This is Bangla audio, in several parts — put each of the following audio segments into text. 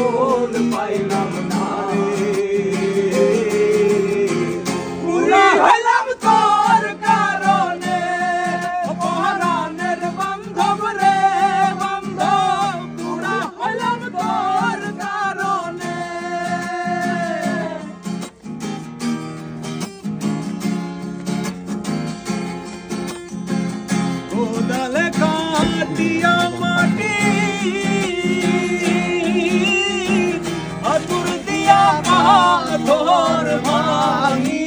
খোল পাইলাম না রে পুরা হইলাম তোর কারণে পরাণের বান্ধব রে বান্ধব পুরা হইলাম তোর কারণে কোদালে কাটিয়া মাটি হাতুর দিয়া পাথর ভাঙি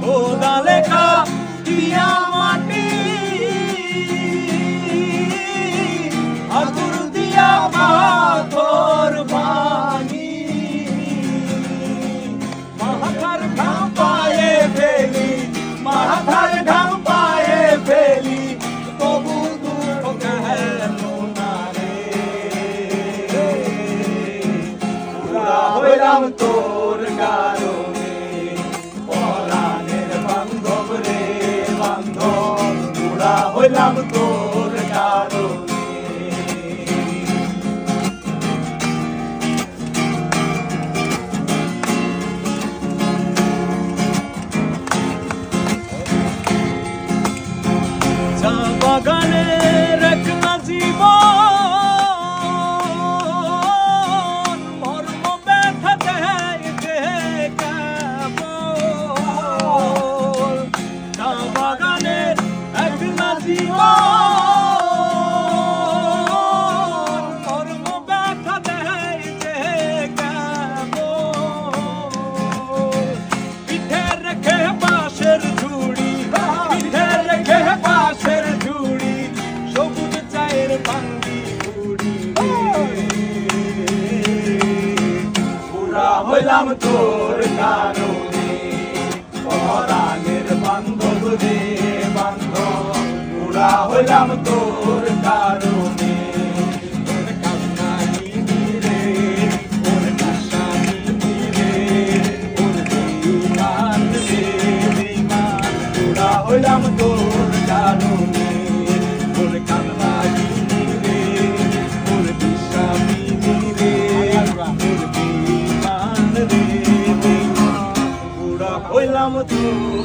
কোদালে কাটিয়া মাটি হাতুর দিয়া পাথর ভাঙি মাথার ঘাম পায়ে ফেলি মাথার ঘাম পায়ে ফেলি তবু দুঃখ কেন না রে পুরা হইলাম তোর কারণে পরাণের বান্ধব রে বান্ধব পুরা হইলাম তোর কারণে চা বাগানের একলা জীবন মর্ম ব্যথা দেয় কেবল চা বাগানের একলা জীবন মর্ম ব্যথা দেয় কেবল পিঠে রেখে বাঁশের ঝুড়ি পিঠে রেখে বাঁশের ঝুড়ি সবুজ চায়ের ভাঙ্গি ঘুড়ি পুরা হইলাম তোর কারণে পরাণের বান্ধব রে বান্ধব পুরা হইলাম তোর কারণে ওর কান্না নিবি রে ওর কাশা নিবি রে ওর বেঈমান রে বেঈমান পুরা হইলাম তোর কারণে ওর কান্না নিবি রে ওর দিশা নিবি রে ওর বেঈমান রে বেঈমান পুরা হইলাম তোর